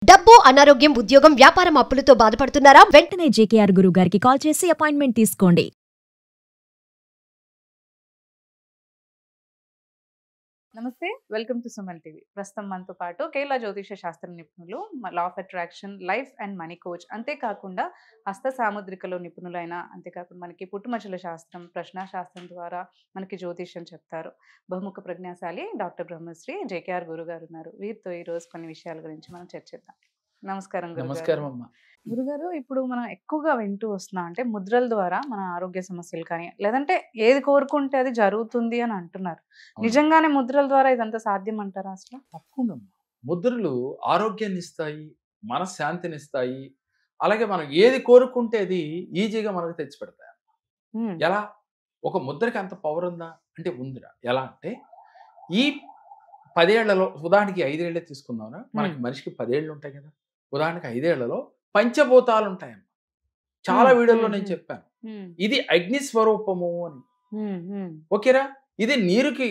డబ్బు, అనారోగ్యం, ఉద్యోగం, వ్యాపారం అప్పులతో బాధపడుతున్నారా? వెంటనే జేకేఆర్ గురువు గారికి కాల్ చేసి అపాయింట్మెంట్ తీసుకోండి. నమస్తే, వెల్కమ్ టు సుమన్ టీవీ. ప్రస్తుతం మనతో పాటు కేరళ జ్యోతిష శాస్త్ర నిపుణులు, law of attraction, life and money coach, అంతేకాకుండా హస్త సాముద్రికలో నిపుణులైన, అంతేకాకుండా మనకి పుట్టుమచ్చల శాస్త్రం, ప్రశ్న శాస్త్రం ద్వారా మనకి జ్యోతిష్యం చెప్తారు బహుముఖ ప్రజ్ఞాశాలి డాక్టర్ బ్రహ్మశ్రీ జేకేఆర్ గురువు గారు ఉన్నారు. వీరితో ఈరోజు కొన్ని విషయాల గురించి మనం చర్చిద్దాం. నమస్కారం నమస్కారం అమ్మా. గురుగారు, ఇప్పుడు మనం ఎక్కువగా వింటూ వస్తున్నాం అంటే ముద్రల ద్వారా మన ఆరోగ్య సమస్యలు కానీ, లేదంటే ఏది కోరుకుంటే అది జరుగుతుంది అని అంటున్నారు. నిజంగానే ముద్రల ద్వారా ఇదంతా సాధ్యం అంటారా అసలు? తప్పకుండా ముద్రలు ఆరోగ్యాన్ని ఇస్తాయి, మనశ్శాంతిని ఇస్తాయి. అలాగే మనం ఏది కోరుకుంటే అది ఈజీగా మనకు తెచ్చి పెడతాయి. ఎలా? ఒక ముద్రకి అంత పవర్ ఉందా అంటే ఉందిరా. ఎలా అంటే ఈ 10 ఏళ్లలో, ఉదాహరణకి 5 ఏళ్లే తీసుకుందాంరా. మనకి మనిషికి 10 ఏళ్ళు ఉంటాయి కదా. ఉదాహరణకి 5 ఏళ్లలో పంచభూతాలు ఉంటాయమ్మా. చాలా వీడియోల్లో నేను చెప్పాను, ఇది అగ్ని స్వరూపము అని. ఓకేరా? ఇది నీరుకి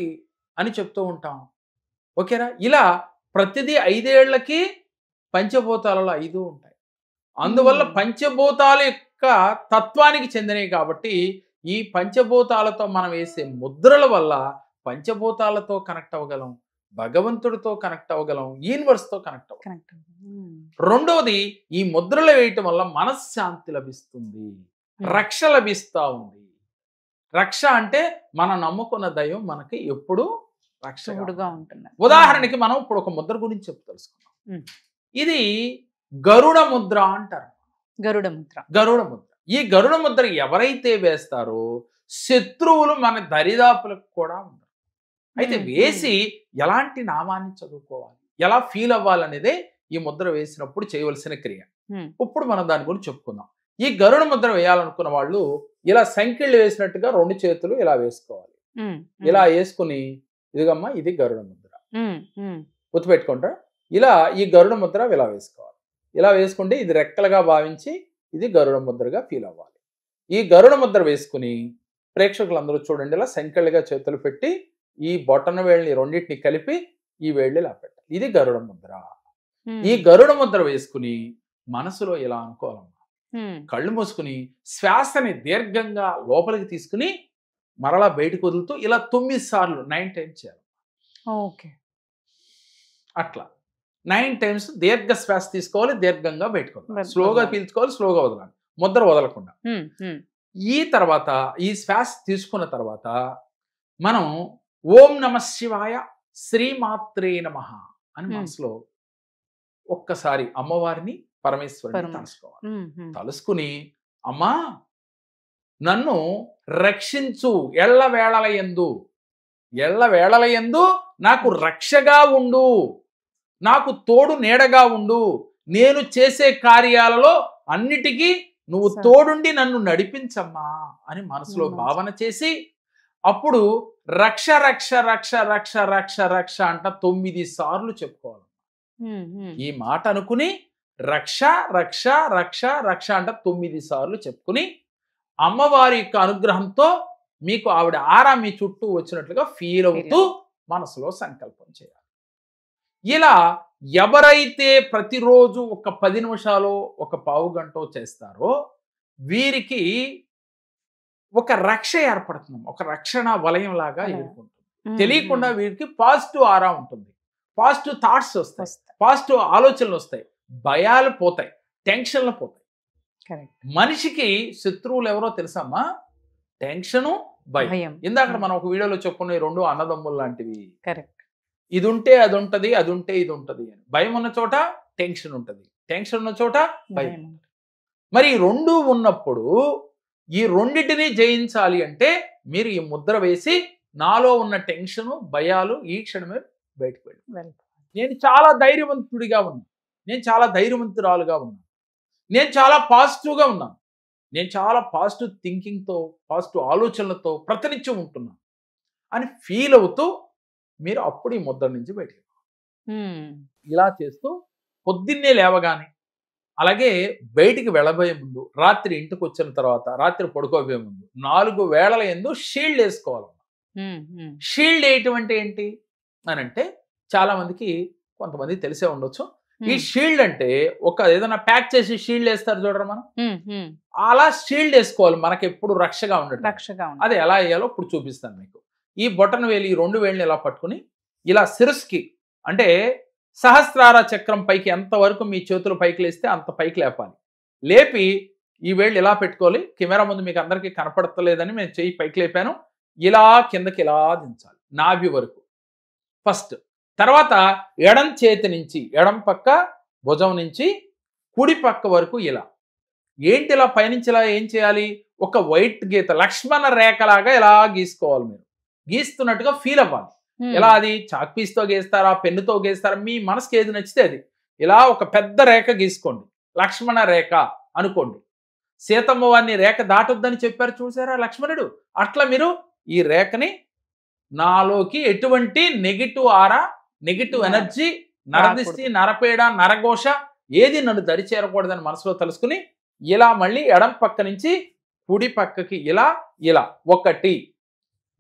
అని చెప్తూ ఉంటాం. ఓకేరా? ఇలా ప్రతిదీ 5 ఏళ్లకి పంచభూతాలలో 5 ఉంటాయి. అందువల్ల పంచభూతాల యొక్క తత్వానికి చెందినవి కాబట్టి ఈ పంచభూతాలతో మనం వేసే ముద్రల వల్ల పంచభూతాలతో కనెక్ట్ అవ్వగలం, భగవంతుడితో కనెక్ట్ అవ్వగలం, యూనివర్స్తో కనెక్ట్ అవ్వగలం. రెండోది, ఈ ముద్రలు వేయటం వల్ల మనశ్శాంతి లభిస్తుంది, రక్ష లభిస్తూ ఉంది. రక్ష అంటే మనం నమ్ముకున్న దైవం మనకి ఎప్పుడు రక్షగా ఉంటుంది. ఉదాహరణకి మనం ఇప్పుడు ఒక ముద్ర గురించి తెలుసుకున్నాం. ఇది గరుడ ముద్ర అంటారు. గరుడ ముద్ర. గరుడ ముద్ర. ఈ గరుడ ముద్ర ఎవరైతే వేస్తారో శత్రువులు మన దరిదాపులకు కూడా ఉండరు. అయితే వేసి ఎలాంటి నామాన్ని చదువుకోవాలి, ఎలా ఫీల్ అవ్వాలనేదే ఈ ముద్ర వేసినప్పుడు చేయవలసిన క్రియ. ఇప్పుడు మనం దాని గురించి చెప్పుకుందాం. ఈ గరుడ ముద్ర వేయాలనుకున్న వాళ్ళు ఇలా సంఖ్యలు వేసినట్టుగా 2 చేతులు ఇలా వేసుకోవాలి. ఇలా వేసుకుని, ఇదిగమ్మా ఇది గరుడ ముద్ర గుర్తుపెట్టుకుంటారా. ఇలా ఈ గరుడ ముద్ర ఇలా వేసుకోవాలి. ఇలా వేసుకుంటే ఇది రెక్కలుగా భావించి ఇది గరుడ ముద్రగా ఫీల్ అవ్వాలి. ఈ గరుడ ముద్ర వేసుకుని ప్రేక్షకులందరూ చూడండి, ఇలా సంఖ్యలుగా చేతులు పెట్టి ఈ బొటన వేళ్ళని రెండింటిని కలిపి ఈ వేళ్ళు ఇలా పెట్టాలి. ఇది గరుడ ముద్ర. ఈ గరుడ ముద్ర వేసుకుని మనసులో ఇలా అనుకోవాలమ్మా. కళ్ళు మూసుకుని శ్వాసని దీర్ఘంగా లోపలికి తీసుకుని మరలా బయటకు వదులుతూ ఇలా 9 సార్లు 9 టైమ్స్ చేయాలి. ఓకే, అట్లా 9 టైమ్స్ దీర్ఘ శ్వాస తీసుకోవాలి, దీర్ఘంగా బయటకు వదలాలి. స్లోగా పీల్చుకోవాలి, స్లోగా వదలాలి, ముద్ర వదలకుండా. ఈ తర్వాత ఈ శ్వాస తీసుకున్న తర్వాత మనం ఓం నమ శివాయ శ్రీమాత్రే నమః అని మనసులో ఒక్కసారి అమ్మవారిని, పరమేశ్వరుని తలుసుకోవాలి. తలుసుకుని, అమ్మా నన్ను రక్షించు, ఎళ్ళవేళలయందు నాకు రక్షగా ఉండు, నాకు తోడు నీడగా ఉండు, నేను చేసే కార్యాలలో అన్నిటికీ నువ్వు తోడుండి నన్ను నడిపించమ్మా అని మనసులో భావన చేసి, అప్పుడు రక్ష రక్ష రక్ష రక్ష రక్ష రక్ష అంట 9 సార్లు చెప్పుకోవాలి. ఈ మాట అనుకుని రక్ష రక్ష రక్ష రక్ష అంట 9 సార్లు చెప్పుకుని అమ్మవారి యొక్క అనుగ్రహంతో మీకు ఆవిడ ఆరా మీ చుట్టూ వచ్చినట్లుగా ఫీల్ అవుతూ మనసులో సంకల్పం చేయాలి. ఇలా ఎవరైతే ప్రతిరోజు ఒక 10 నిమిషాలు, ఒక పావు గంట చేస్తారో వీరికి ఒక రక్ష ఏర్పడుతుంది, ఒక రక్షణ వలయం లాగా ఏర్పడుతుంది. తెలియకుండా వీరికి పాజిటివ్ ఆరా ఉంటుంది, పాజిటివ్ థాట్స్ వస్తాయి, పాజిటివ్ ఆలోచనలు వస్తాయి, భయాలు పోతాయి, టెన్షన్లు పోతాయి. మనిషికి శత్రువులు ఎవరో తెలుసమ్మా? టెన్షను, భయం. ఇందాక మనం ఒక వీడియోలో చెప్పుకునే 2 అన్నదమ్ములు లాంటివి. ఇది ఉంటే అది ఉంటది, అది ఉంటే ఇది ఉంటది అని. భయం ఉన్న చోట టెన్షన్ ఉంటది, టెన్షన్ ఉన్న చోట భయం ఉంటుంది. మరి ఈ 2 ఉన్నప్పుడు ఈ రెండింటినీ జయించాలి అంటే మీరు ఈ ముద్ర వేసి నాలో ఉన్న టెన్షను, భయాలు ఈ క్షణమే బయటకు వెళ్ళి, నేను చాలా ధైర్యవంతుడిగా ఉన్నాను, నేను చాలా ధైర్యవంతురాలుగా ఉన్నాను, నేను చాలా పాజిటివ్గా ఉన్నాను, నేను చాలా పాజిటివ్ థింకింగ్తో, పాజిటివ్ ఆలోచనలతో ప్రతినిత్యం ఉంటున్నాను అని ఫీల్ అవుతూ మీరు అప్పుడు ఈ ముద్ర నుంచి బయటకు ఇలా చేస్తూ పొద్దున్నే లేవగానే, అలాగే బయటికి వెళ్ళబోయే ముందు, రాత్రి ఇంటికి వచ్చిన తర్వాత, రాత్రి పడుకోబోయే ముందు 4 వేళల యందు షీల్డ్ వేసుకోవాలి. షీల్డ్ వేయటం అంటే ఏంటి అని అంటే చాలా మందికి కొంతమంది తెలిసే ఉండొచ్చు. ఈ షీల్డ్ అంటే ఒక ఏదైనా ప్యాక్ చేసి షీల్డ్ వేస్తారు చూడరా మనం, ఉమ్. అలా షీల్డ్ వేసుకోవాలి మనకి ఎప్పుడు రక్షగా ఉండదు. రక్షగా ఉంది. అది ఎలా వేయాలో ఇప్పుడు చూపిస్తాను మీకు. ఈ బొటన వేలు ఈ 2 వేళ్ళని ఇలా పట్టుకుని ఇలా శిరస్సుకి అంటే సహస్రార చక్రం పైకి ఎంత వరకు మీ చేతులు పైకి లేస్తే అంత పైకి లేపాలి. లేపి ఈ వేళ్ళు ఇలా పెట్టుకోవాలి. కెమెరా ముందు మీకు అందరికీ కనపడతలేదని నేను చెయ్యి పైకి లేపాను. ఇలా కిందకి ఇలా దించాలి నాభి వరకు ఫస్ట్. తర్వాత ఎడం చేతి నుంచి ఎడం పక్క భుజం నుంచి కుడి పక్క వరకు ఇలా. ఏంటి ఇలా పైనుంచి ఇలా ఏం చేయాలి? ఒక వైట్ గీత లక్ష్మణ రేఖలాగా ఇలా గీసుకోవాలి. మీరు గీస్తున్నట్టుగా ఫీల్ అవ్వాలి. ఎలా అది చాక్ పీస్తో గీస్తారా, పెన్నుతో గీస్తారా, మీ మనసుకి ఏది నచ్చితే అది. ఇలా ఒక పెద్ద రేఖ గీసుకోండి, లక్ష్మణ రేఖ అనుకోండి. సీతమ్మ వారిని రేఖ దాటొద్దని చెప్పారు చూసారా లక్ష్మణుడు. అట్లా మీరు ఈ రేఖని నాలోకి ఎటువంటి నెగిటివ్ ఆరా, నెగిటివ్ ఎనర్జీ, నరదిష్టి, నరపేడ, నరఘోష ఏది నన్ను దరి చేరకూడదని మనసులో తెలుసుకుని ఇలా మళ్ళీ ఎడం పక్క నుంచి కుడి పక్కకి ఇలా ఇలా 1.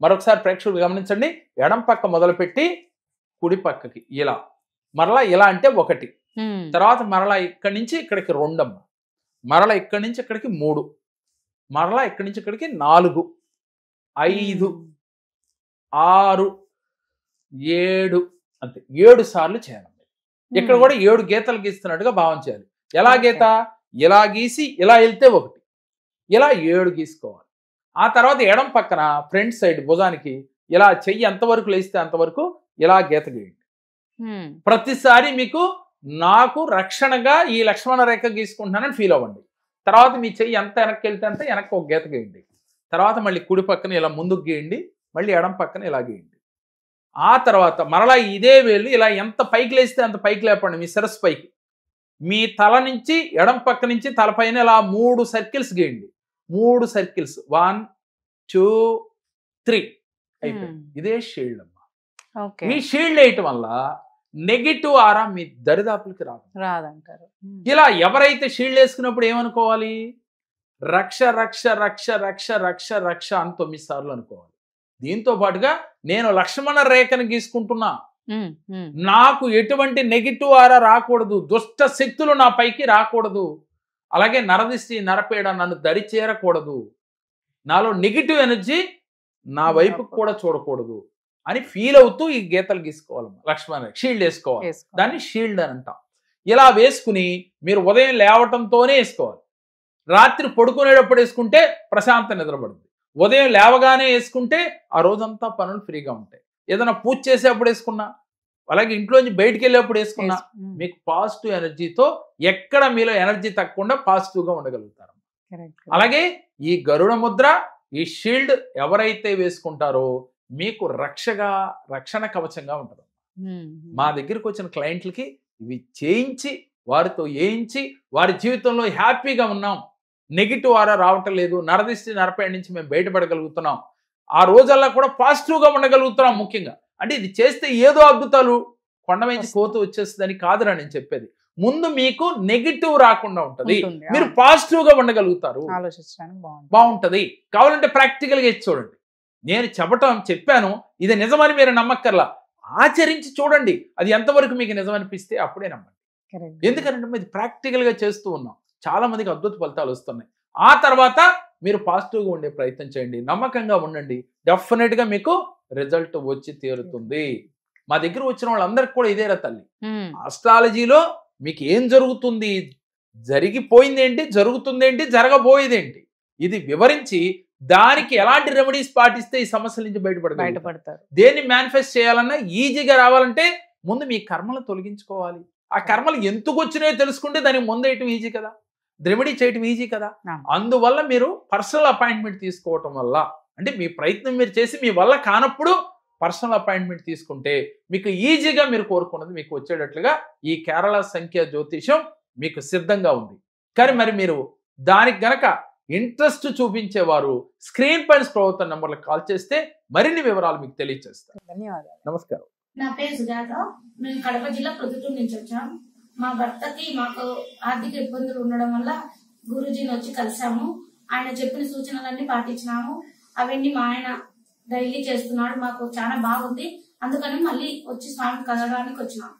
మరొకసారి ప్రేక్షకులు గమనించండి. ఎడం పక్క మొదలుపెట్టి కుడి పక్కకి ఇలా, మరలా ఇలా అంటే 1, తర్వాత మరలా ఇక్కడి నుంచి ఇక్కడికి 2, మరలా ఇక్కడి నుంచి ఇక్కడికి 3, మరలా ఇక్కడి నుంచి ఇక్కడికి 4, 5, 6, 7 అంతే 7 సార్లు చేయాలి. ఇక్కడ కూడా 7 గీతలు గీస్తున్నట్టుగా భావం చేయాలి. ఎలా గీత? ఇలా గీసి ఇలా వెళ్తే 1, ఇలా 7 గీసుకోవాలి. ఆ తర్వాత ఎడం పక్కన ఫ్రంట్ సైడ్ భుజానికి ఇలా చెయ్యి ఎంతవరకు లేస్తే అంతవరకు ఇలా గీత గీయండి. ప్రతిసారి మీకు నాకు రక్షణగా ఈ లక్ష్మణ రేఖ గీసుకుంటున్నానని ఫీల్ అవ్వండి. తర్వాత మీ చెయ్యి ఎంత వెనక్కి వెళ్తే అంతే వెనక్కి ఒక గీత గీయండి. తర్వాత మళ్ళీ కుడి పక్కన ఇలా ముందుకు గీయండి, మళ్ళీ ఎడం పక్కన ఇలా గీయండి. ఆ తర్వాత మరలా ఇదే వేలు ఇలా ఎంత పైకి లేస్తే అంత పైకి లేపండి మీ శిరస్సు పైకి. మీ తల నుంచి ఎడం పక్క నుంచి తలపైన ఇలా 3 సర్కిల్స్ గీయండి. 3 సర్కిల్స్ 1 2 3 అయిపోయింది. ఇదే షీల్డ్ అమ్మా. ఈ షీల్డ్ వేయటం వల్ల నెగిటివ్ ఆరా మీ దరిదాపులకి రాదంటారు. ఇలా ఎవరైతే షీల్డ్ వేసుకున్నప్పుడు ఏమనుకోవాలి? రక్ష రక్ష రక్ష రక్ష రక్ష రక్ష అని 9 సార్లు అనుకోవాలి. దీంతో పాటుగా నేను లక్ష్మణ రేఖను గీసుకుంటున్నా, నాకు ఎటువంటి నెగిటివ్ ఆరా రాకూడదు, దుష్ట శక్తులు నా పైకి రాకూడదు, అలాగే నరదిష్టి నరపేడ నన్ను దరి చేరకూడదు, నాలో నెగిటివ్ ఎనర్జీ నా వైపుకు కూడా చూడకూడదు అని ఫీల్ అవుతూ ఈ గీతలు గీసుకోవాలి. లక్ష్మణ షీల్డ్ వేసుకోవాలి. దాన్ని షీల్డ్ అని అంటాం. ఇలా వేసుకుని మీరు ఉదయం లేవటంతోనే వేసుకోవాలి. రాత్రి పడుకునేటప్పుడు వేసుకుంటే ప్రశాంత నిద్రపడుతుంది. ఉదయం లేవగానే వేసుకుంటే ఆ రోజంతా పనులు ఫ్రీగా ఉంటాయి. ఏదైనా పూజ చేసేప్పుడు వేసుకున్నా, అలాగే ఇంట్లోంచి బయటికి వెళ్ళేప్పుడు వేసుకున్నా మీకు పాజిటివ్ ఎనర్జీతో ఎక్కడ మీలో ఎనర్జీ తగ్గకుండా పాజిటివ్గా ఉండగలుగుతారు. అలాగే ఈ గరుడ ముద్ర, ఈ షీల్డ్ ఎవరైతే వేసుకుంటారో మీకు రక్షణ కవచంగా ఉంటుంది. మా దగ్గరికి వచ్చిన క్లయింట్లకి ఇవి చేయించి వారితో వేయించి వారి జీవితంలో హ్యాపీగా ఉన్నాం, నెగిటివ్ ఆరా రావటం లేదు, నరదిష్టి నరపేడ నుంచి మేము బయటపడగలుగుతున్నాం, ఆ రోజల్లా కూడా పాజిటివ్గా ఉండగలుగుతున్నాం. ముఖ్యంగా అంటే ఇది చేస్తే ఏదో అద్భుతాలు కొండ నుంచి కోతు వచ్చేస్తుందని కాదురా నేను చెప్పేది. ముందు మీకు నెగిటివ్ రాకుండా ఉంటది, మీరు పాజిటివ్ గా ఉండగలుగుతారు, బాగుంటది. కావాలంటే ప్రాక్టికల్ గా ఇచ్చి చూడండి. నేను చెప్పాను ఇది నిజమని మీరు నమ్మక్కర్లా, ఆచరించి చూడండి. అది ఎంతవరకు మీకు నిజమనిపిస్తే అప్పుడే నమ్మండి. ఎందుకంటే ఇది ప్రాక్టికల్ గా చేస్తూ ఉన్నాం, చాలా మందికి అద్భుత ఫలితాలు వస్తున్నాయి. ఆ తర్వాత మీరు పాజిటివ్గా ఉండే ప్రయత్నం చేయండి, నమ్మకంగా ఉండండి, డెఫినెట్ గా మీకు రిజల్ట్ వచ్చి తీరుతుంది. మా దగ్గర వచ్చిన వాళ్ళందరికీ కూడా ఇదేరా తల్లి, ఆస్ట్రాలజీలో మీకు ఏం జరుగుతుంది, జరిగిపోయిందేంటి, జరుగుతుందేంటి, జరగబోయేదేంటి, ఇది వివరించి దానికి ఎలాంటి రెమెడీస్ పాటిస్తే ఈ సమస్యల నుంచి బయటపడతారు. దేన్ని మేనిఫెస్ట్ చేయాలన్నా ఈజీగా రావాలంటే ముందు మీ కర్మలు తొలగించుకోవాలి. ఆ కర్మలు ఎందుకు వచ్చినాయో తెలుసుకుంటే దానికి ముందేయటం ఈజీ కదా, రెమెడీ చేయటం ఈజీ కదా. అందువల్ల మీరు పర్సనల్ అపాయింట్మెంట్ తీసుకోవటం వల్ల, అంటే మీ ప్రయత్నం మీరు చేసి మీ వల్ల కానప్పుడు పర్సనల్ అపాయింట్మెంట్ తీసుకుంటే మీకు ఈజీగా మీరు కోరుకున్నది మీకు వచ్చేటట్లుగా ఈ కేరళ సంఖ్య జ్యోతిషం మీకు సిద్ధంగా ఉంది. కానీ మరి మీరు దానికి గనక ఇంట్రెస్ట్ చూపించేవారు స్క్రీన్ పైన స్క్రోల్ అవుతున్న నెంబర్లకు కాల్ చేస్తే మరిన్ని వివరాలు మీకు తెలియజేస్తాను. ధన్యవాదాలు. నమస్కారం. నా పేరు సుజాత, మేము కడప జిల్లా ప్రొద్దుటూరు నుంచి వచ్చాం. మా భర్తకి మాకు ఆర్థిక ఇబ్బందులు ఉండడం వల్ల గురూజీని వచ్చి కలిసాము. ఆయన చెప్పిన సూచనలన్నీ పాటించినాము. అవన్నీ మా ఆయన డైలీ చేస్తున్నాడు, మాకు చాలా బాగుంది. అందుకని మళ్ళీ వచ్చి స్వామి కలవడానికి వచ్చినాము.